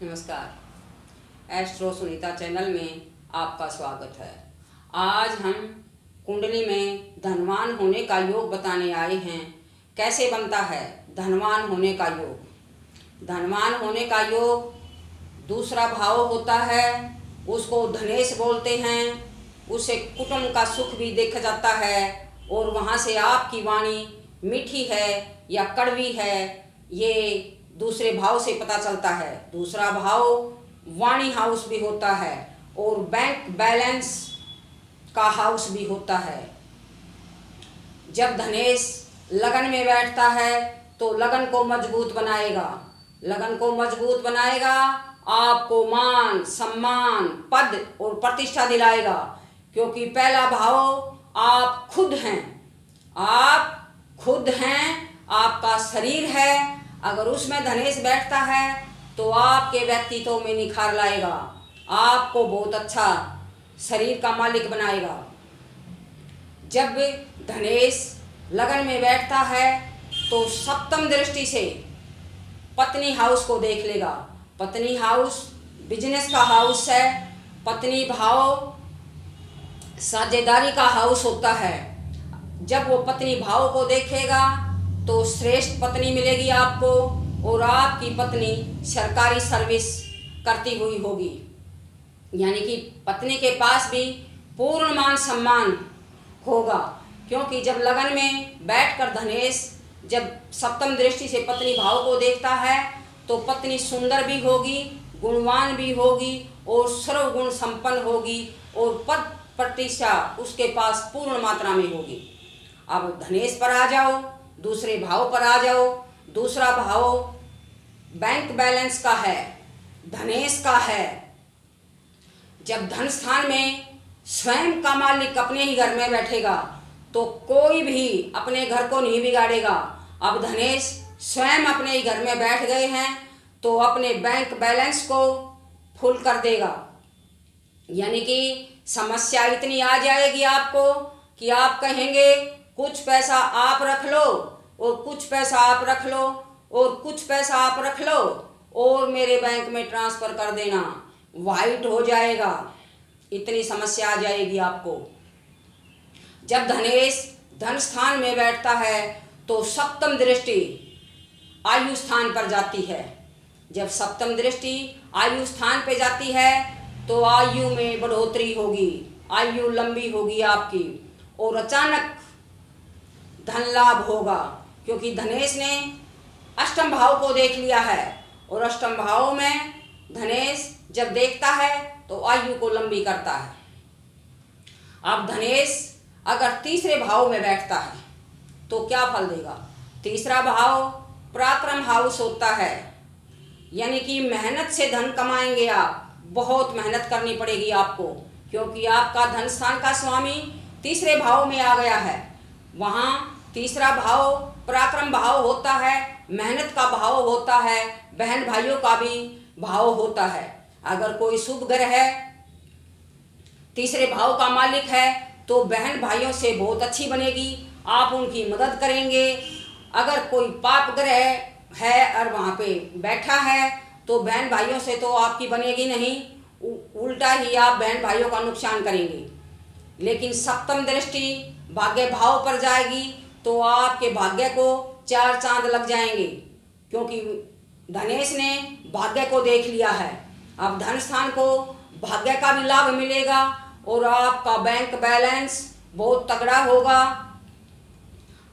नमस्कार। Astro Sunita channel में आपका स्वागत है। आज हम कुंडली में धनवान होने का योग बताने आए हैं। कैसे बनता है धनवान होने का योग। धनवान होने का योग दूसरा भाव होता है, उसको धनेश बोलते हैं। उससे कुटुंब का सुख भी देखा जाता है और वहाँ से आपकी वाणी मीठी है या कड़वी है, ये दूसरे भाव से पता चलता है। दूसरा भाव वाणी हाउस भी होता है और बैंक बैलेंस का हाउस भी होता है। जब धनेश लगन में बैठता है तो लगन को मजबूत बनाएगा। लगन को मजबूत बनाएगा, आपको मान सम्मान पद और प्रतिष्ठा दिलाएगा, क्योंकि पहला भाव आप खुद हैं। आप खुद हैं, आपका शरीर है। अगर उसमें धनेश बैठता है तो आपके व्यक्तित्व में निखार लाएगा, आपको बहुत अच्छा शरीर का मालिक बनाएगा। जब धनेश लगन में बैठता है तो सप्तम दृष्टि से पत्नी हाउस को देख लेगा। पत्नी हाउस बिजनेस का हाउस है। पत्नी भाव साझेदारी का हाउस होता है। जब वो पत्नी भाव को देखेगा तो श्रेष्ठ पत्नी मिलेगी आपको और आपकी पत्नी सरकारी सर्विस करती हुई होगी, यानी कि पत्नी के पास भी पूर्ण मान सम्मान होगा। क्योंकि जब लगन में बैठकर धनेश जब सप्तम दृष्टि से पत्नी भाव को देखता है तो पत्नी सुंदर भी होगी, गुणवान भी होगी और सर्वगुण संपन्न होगी और पद प्रतिष्ठा उसके पास पूर्ण मात्रा में होगी। अब धनेश पर आ जाओ, दूसरे भाव पर आ जाओ। दूसरा भाव बैंक बैलेंस का है, धनेश का है। जब धन स्थान में स्वयं का मालिक अपने ही घर में बैठेगा तो कोई भी अपने घर को नहीं बिगाड़ेगा। अब धनेश स्वयं अपने ही घर में बैठ गए हैं तो अपने बैंक बैलेंस को फुल कर देगा, यानी कि समस्या इतनी आ जाएगी आपको कि आप कहेंगे कुछ पैसा आप रख लो और कुछ पैसा आप रख लो और कुछ पैसा आप रख लो और मेरे बैंक में ट्रांसफ़र कर देना, वाइट हो जाएगा। इतनी समस्या आ जाएगी आपको। जब धनेश धन स्थान में बैठता है तो सप्तम दृष्टि आयु स्थान पर जाती है। जब सप्तम दृष्टि आयु स्थान पे जाती है तो आयु में बढ़ोतरी होगी, आयु लंबी होगी आपकी और अचानक धन लाभ होगा, क्योंकि धनेश ने अष्टम भाव को देख लिया है और अष्टम भाव में धनेश जब देखता है तो आयु को लंबी करता है। अब धनेश अगर तीसरे भाव में बैठता है तो क्या फल देगा। तीसरा भाव पराक्रम हाउस होता है, यानी कि मेहनत से धन कमाएंगे आप। बहुत मेहनत करनी पड़ेगी आपको, क्योंकि आपका धन स्थान का स्वामी तीसरे भाव में आ गया है। वहाँ तीसरा भाव पराक्रम भाव होता है, मेहनत का भाव होता है, बहन भाइयों का भी भाव होता है। अगर कोई शुभ ग्रह है, तीसरे भाव का मालिक है, तो बहन भाइयों से बहुत अच्छी बनेगी, आप उनकी मदद करेंगे। अगर कोई पाप ग्रह है और वहाँ पे बैठा है तो बहन भाइयों से तो आपकी बनेगी नहीं, उल्टा ही आप बहन भाइयों का नुकसान करेंगे। लेकिन सप्तम दृष्टि भाग्य भाव पर जाएगी तो आपके भाग्य को चार चांद लग जाएंगे, क्योंकि धनेश ने भाग्य को देख लिया है। अब धन स्थान को भाग्य का भी लाभ मिलेगा और आपका बैंक बैलेंस बहुत तगड़ा होगा।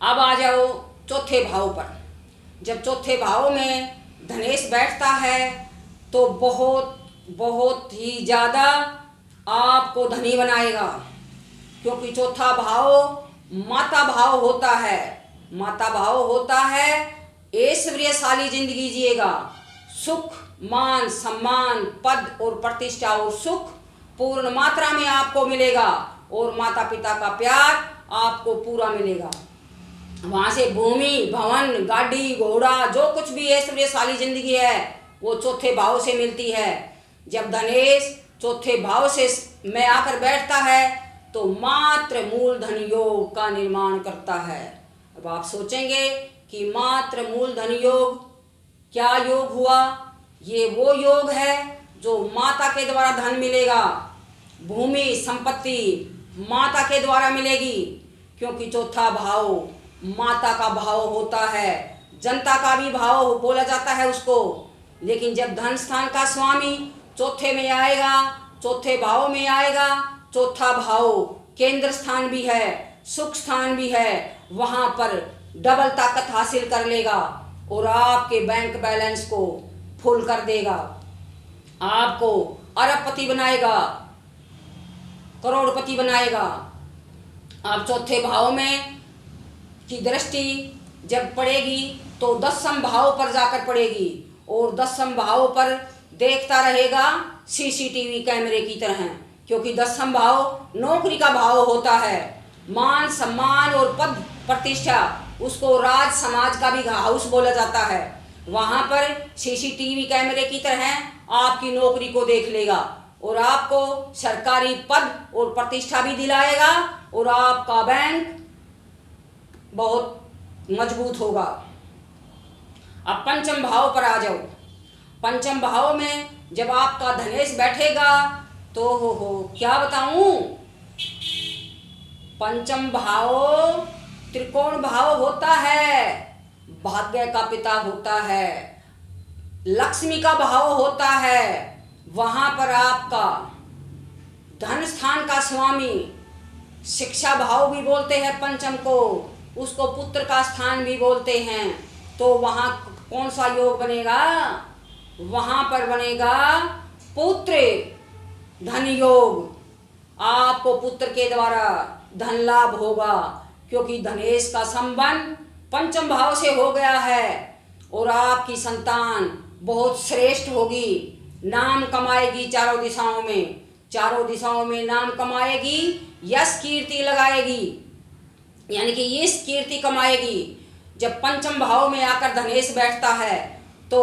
अब आ जाओ चौथे भाव पर। जब चौथे भाव में धनेश बैठता है तो बहुत ही ज़्यादा आपको धनी बनाएगा, क्योंकि चौथा भाव माता भाव होता है। माता भाव होता है ऐश्वर्यशाली जिंदगी जिएगा, सुख मान सम्मान पद और प्रतिष्ठा और सुख पूर्ण मात्रा में आपको मिलेगा और माता पिता का प्यार आपको पूरा मिलेगा। वहाँ से भूमि भवन गाड़ी घोड़ा जो कुछ भी ऐश्वर्यशाली जिंदगी है वो चौथे भाव से मिलती है। जब धनेश चौथे भाव से में आकर बैठता है तो मात्र मूलधन योग का निर्माण करता है। अब आप सोचेंगे कि मात्र मूलधन योग क्या योग हुआ। ये वो योग है जो माता के द्वारा धन मिलेगा, भूमि संपत्ति माता के द्वारा मिलेगी, क्योंकि चौथा भाव माता का भाव होता है, जनता का भी भाव बोला जाता है उसको। लेकिन जब धन स्थान का स्वामी चौथे में आएगा, चौथे भाव में आएगा, चौथा भाव केंद्र स्थान भी है, सुख स्थान भी है, वहां पर डबल ताकत हासिल कर लेगा और आपके बैंक बैलेंस को फुल कर देगा, आपको अरबपति बनाएगा, करोड़पति बनाएगा। आप चौथे भाव में की दृष्टि जब पड़ेगी तो 10वें भाव पर जाकर पड़ेगी और 10वें भाव पर देखता रहेगा सीसीटीवी कैमरे की तरह, क्योंकि 10वां भाव नौकरी का भाव होता है, मान सम्मान और पद प्रतिष्ठा, उसको राज समाज का भी हाउस बोला जाता है। वहां पर सीसीटीवी कैमरे की तरह आपकी नौकरी को देख लेगा और आपको सरकारी पद और प्रतिष्ठा भी दिलाएगा और आपका बैंक बहुत मजबूत होगा। अब पंचम भाव पर आ जाओ। पंचम भाव में जब आपका धनेश बैठेगा तो हो क्या बताऊं, पंचम भाव त्रिकोण भाव होता है, भाग्य का पिता होता है, लक्ष्मी का भाव होता है। वहां पर आपका धन स्थान का स्वामी, शिक्षा भाव भी बोलते हैं पंचम को, उसको पुत्र का स्थान भी बोलते हैं। तो वहां कौन सा योग बनेगा, वहां पर बनेगा पुत्र धन योग। आपको पुत्र के द्वारा धन लाभ होगा, क्योंकि धनेश का संबंध पंचम भाव से हो गया है और आपकी संतान बहुत श्रेष्ठ होगी, नाम कमाएगी चारों दिशाओं में, चारों दिशाओं में नाम कमाएगी, यश कीर्ति लगाएगी, यानी कि इस कीर्ति कमाएगी। जब पंचम भाव में आकर धनेश बैठता है तो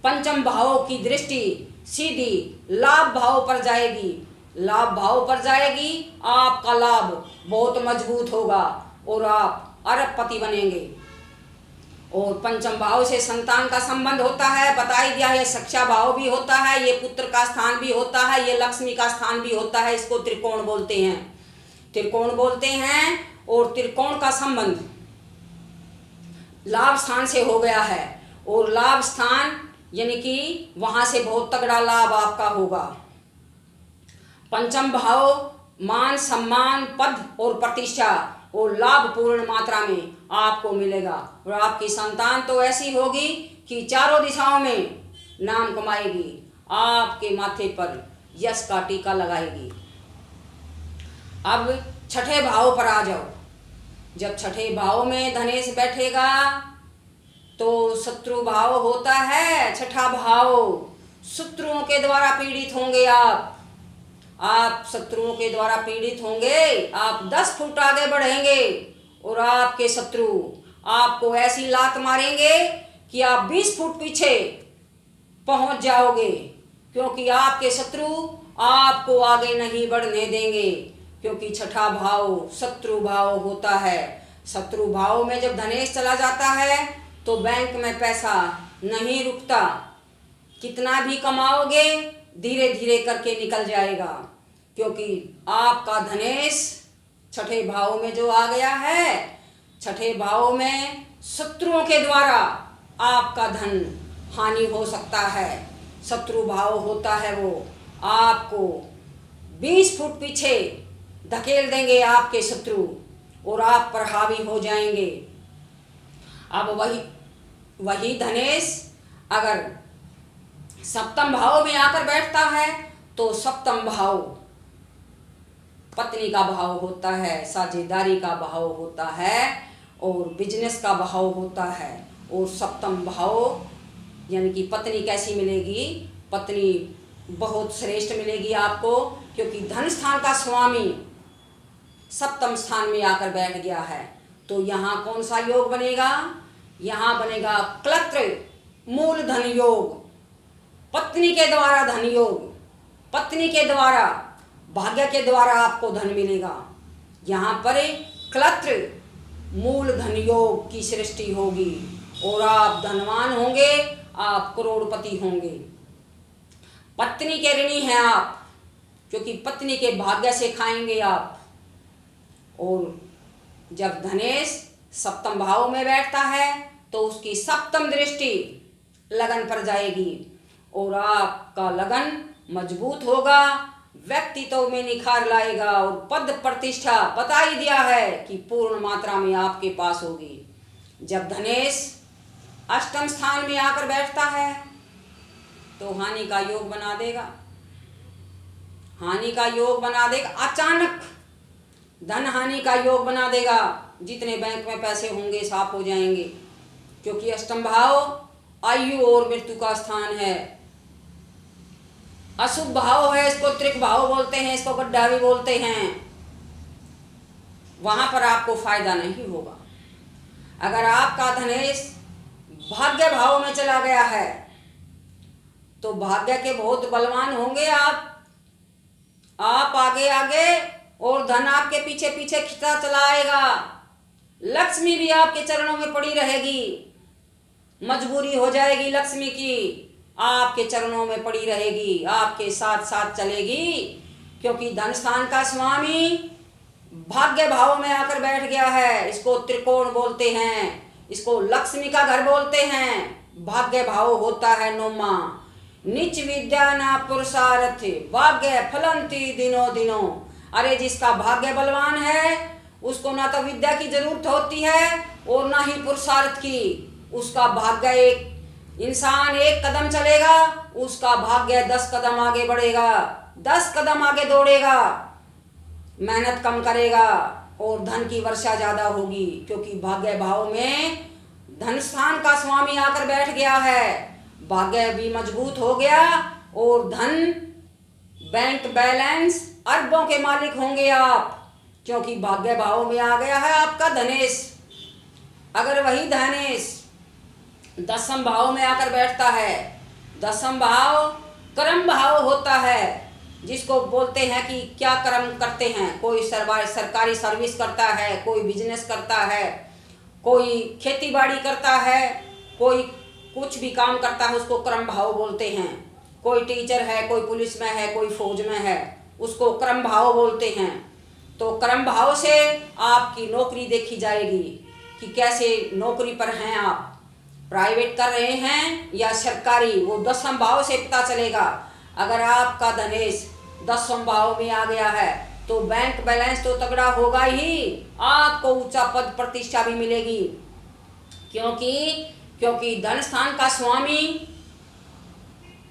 पंचम भाव की दृष्टि सीधी लाभ भाव पर जाएगी, लाभ भाव पर जाएगी, आपका लाभ बहुत मजबूत होगा और आप अरबपति बनेंगे। और पंचम भाव से संतान का संबंध होता है, बता ही दिया, ये शिक्षा भाव भी होता है, ये पुत्र का स्थान भी होता है, ये लक्ष्मी का स्थान भी होता है, इसको त्रिकोण बोलते हैं, त्रिकोण बोलते हैं। और त्रिकोण का संबंध लाभ स्थान से हो गया है और लाभ स्थान यानी कि वहां से बहुत तगड़ा लाभ आपका होगा। पंचम भाव मान सम्मान पद और प्रतिष्ठा और लाभ पूर्ण मात्रा में आपको मिलेगा और आपकी संतान तो ऐसी होगी कि चारों दिशाओं में नाम कमाएगी, आपके माथे पर यश का टीका लगाएगी। अब छठे भाव पर आ जाओ। जब छठे भाव में धनेश बैठेगा तो शत्रु भाव होता है, छठा भाव, शत्रुओं के द्वारा पीड़ित होंगे आप शत्रुओं के द्वारा पीड़ित होंगे, आप 10 फुट आगे बढ़ेंगे और आपके शत्रु आपको ऐसी लात मारेंगे कि आप 20 फुट पीछे पहुंच जाओगे, क्योंकि आपके शत्रु आपको आगे नहीं बढ़ने देंगे, क्योंकि छठा भाव शत्रु भाव होता है। शत्रु भाव में जब धनेश चला जाता है तो बैंक में पैसा नहीं रुकता, कितना भी कमाओगे धीरे धीरे करके निकल जाएगा, क्योंकि आपका धनेश छठे भाव में जो आ गया है, छठे भाव में शत्रुओं के द्वारा आपका धन हानि हो सकता है। शत्रु भाव होता है वो आपको 20 फुट पीछे धकेल देंगे आपके शत्रु और आप पर हावी हो जाएंगे। अब वही धनेश अगर सप्तम भाव में आकर बैठता है तो सप्तम भाव पत्नी का भाव होता है, साझेदारी का भाव होता है और बिजनेस का भाव होता है। और सप्तम भाव यानी कि पत्नी कैसी मिलेगी, पत्नी बहुत श्रेष्ठ मिलेगी आपको, क्योंकि धन स्थान का स्वामी सप्तम स्थान में आकर बैठ गया है। तो यहाँ कौन सा योग बनेगा, यहाँ बनेगा क्लत्र मूल धन योग, पत्नी के द्वारा धन योग, पत्नी के द्वारा भाग्य के द्वारा आपको धन मिलेगा। यहाँ पर क्लत्र मूल धन योग की सृष्टि होगी और आप धनवान होंगे, आप करोड़पति होंगे। पत्नी के ऋणी हैं आप, क्योंकि पत्नी के भाग्य से खाएंगे आप। और जब धनेश सप्तम भाव में बैठता है तो उसकी सप्तम दृष्टि लगन पर जाएगी और आपका लगन मजबूत होगा, व्यक्तित्व में निखार लाएगा और पद प्रतिष्ठा बता ही दिया है कि पूर्ण मात्रा में आपके पास होगी। जब धनेश अष्टम स्थान में आकर बैठता है तो हानि का योग बना देगा, हानि का योग बना देगा, अचानक धन हानि का योग बना देगा। जितने बैंक में पैसे होंगे साफ हो जाएंगे, क्योंकि अष्टम भाव आयु और मृत्यु का स्थान है। अशुभ भाव है, इसको त्रिक भाव बोलते हैं, इसको गड्ढा भी बोलते हैं। वहां पर आपको फायदा नहीं होगा। अगर आपका धनेश भाग्य भाव में चला गया है तो भाग्य के बहुत बलवान होंगे आप आगे आगे, और धन आपके पीछे पीछे खिंचता चला आएगा। लक्ष्मी भी आपके चरणों में पड़ी रहेगी, मजबूरी हो जाएगी लक्ष्मी की, आपके चरणों में पड़ी रहेगी, आपके साथ साथ चलेगी, क्योंकि धन स्थान का स्वामी भाग्य भाव में आकर बैठ गया है। इसको त्रिकोण बोलते हैं, इसको लक्ष्मी का घर बोलते हैं। भाग्य भाव होता है नौमा। नीच विद्या ना पुरुषार्थ भाग्य फलंती दिनों दिनों। अरे जिसका भाग्य बलवान है उसको ना तो विद्या की जरूरत होती है और ना ही पुरुषार्थ की। उसका भाग्य, एक इंसान एक कदम चलेगा उसका भाग्य 10 कदम आगे बढ़ेगा, 10 कदम आगे दौड़ेगा, मेहनत कम करेगा और धन की वर्षा ज्यादा होगी, क्योंकि भाग्य भाव में धन स्थान का स्वामी आकर बैठ गया है। भाग्य भी मजबूत हो गया और धन, बैंक बैलेंस, अरबों के मालिक होंगे आप, क्योंकि भाग्य भाव में आ गया है आपका धनेश। अगर वही धनेश दसम भाव में आकर बैठता है, दसम भाव कर्म भाव होता है, जिसको बोलते हैं कि क्या कर्म करते हैं। कोई सरकारी सर्विस करता है, कोई बिजनेस करता है, कोई खेती बाड़ी करता है, कोई कुछ भी काम करता है, उसको कर्म भाव बोलते हैं। कोई टीचर है, कोई पुलिस में है, कोई फौज में है, उसको कर्म भाव बोलते हैं। तो कर्म भाव से आपकी नौकरी देखी जाएगी कि कैसे नौकरी पर हैं आप, प्राइवेट कर रहे हैं या सरकारी, वो दसम भाव से पता चलेगा। अगर आपका धनेश दसम भाव में आ गया है तो बैंक बैलेंस तो तगड़ा होगा ही, आपको ऊंचा पद प्रतिष्ठा भी मिलेगी, क्योंकि धन स्थान का स्वामी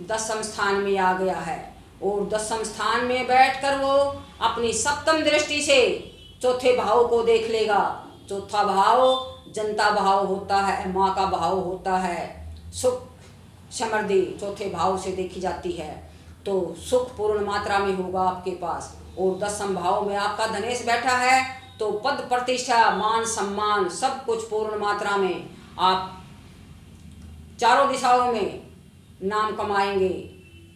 दसम स्थान में आ गया है और दसम स्थान में बैठकर वो अपनी सप्तम दृष्टि से चौथे भाव को देख लेगा। चौथा भाव जनता भाव होता है, माँ का भाव होता है, सुख समृद्धि चौथे भाव से देखी जाती है, तो सुख पूर्ण मात्रा में होगा आपके पास। और दसम भाव में आपका धनेश बैठा है तो पद प्रतिष्ठा, मान सम्मान सब कुछ पूर्ण मात्रा में, आप चारों दिशाओं में नाम कमाएंगे,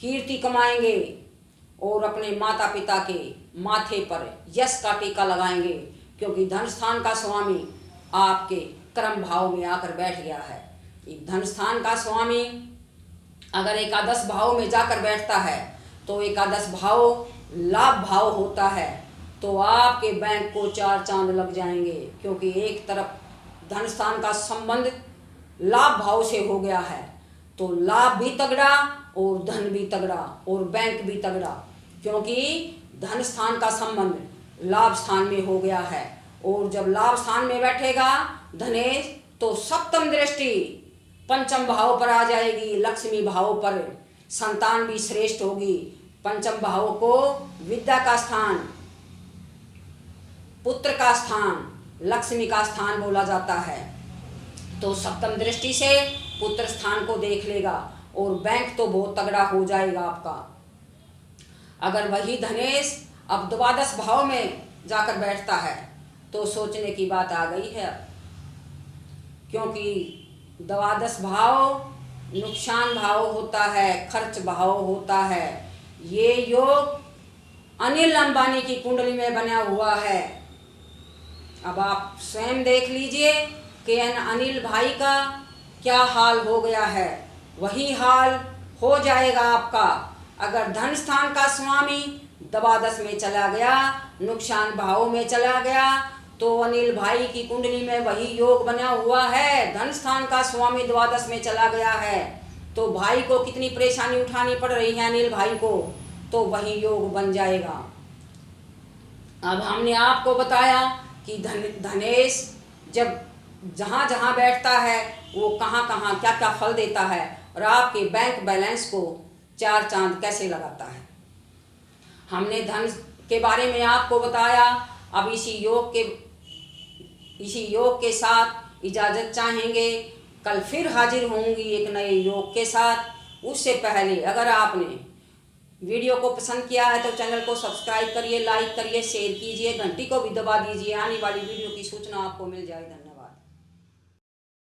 कीर्ति कमाएंगे और अपने माता पिता के माथे पर यश का टीका लगाएंगे, क्योंकि धन स्थान का स्वामी आपके कर्म भाव में आकर बैठ गया है। धन स्थान का स्वामी अगर एकादश भाव में जाकर बैठता है तो एकादश भाव लाभ भाव होता है, तो आपके बैंक को 4 चांद लग जाएंगे, क्योंकि एक तरफ धन स्थान का संबंध लाभ भाव से हो गया है, तो लाभ भी तगड़ा और धन भी तगड़ा और बैंक भी तगड़ा, क्योंकि धन स्थान का संबंध लाभ स्थान में हो गया है। और जब लाभ स्थान में बैठेगा धनेश तो सप्तम दृष्टि पंचम भाव पर आ जाएगी, लक्ष्मी भाव पर, संतान भी श्रेष्ठ होगी। पंचम भाव को विद्या का स्थान, पुत्र का स्थान, लक्ष्मी का स्थान बोला जाता है, तो सप्तम दृष्टि से पुत्र स्थान को देख लेगा और बैंक तो बहुत तगड़ा हो जाएगा आपका। अगर वही धनेश अब द्वादश भाव में जाकर बैठता है तो सोचने की बात आ गई है, क्योंकि द्वादश भाव नुकसान भाव होता है, खर्च भाव होता है। ये योग अनिल अंबानी की कुंडली में बना हुआ है। अब आप स्वयं देख लीजिए कि अनिल भाई का क्या हाल हो गया है, वही हाल हो जाएगा आपका अगर धन स्थान का स्वामी द्वादश में चला गया, नुकसान भाव में चला गया, तो अनिल भाई की कुंडली में वही योग बना हुआ है। धन स्थान का स्वामी द्वादश में चला गया है तो भाई को कितनी परेशानी उठानी पड़ रही है अनिल भाई को, तो वही योग बन जाएगा। अब हमने आपको बताया कि धनेश जब जहाँ जहाँ बैठता है वो कहाँ कहाँ क्या क्या फल देता है और आपके बैंक बैलेंस को चार चांद कैसे लगाता है। हमने धन के बारे में आपको बताया। अब इसी योग के साथ इजाज़त चाहेंगे। कल फिर हाजिर होंगी एक नए योग के साथ। उससे पहले अगर आपने वीडियो को पसंद किया है तो चैनल को सब्सक्राइब करिए, लाइक करिए, शेयर कीजिए, घंटी को भी दबा दीजिए। आने वाली वीडियो की सूचना आपको मिल जाए।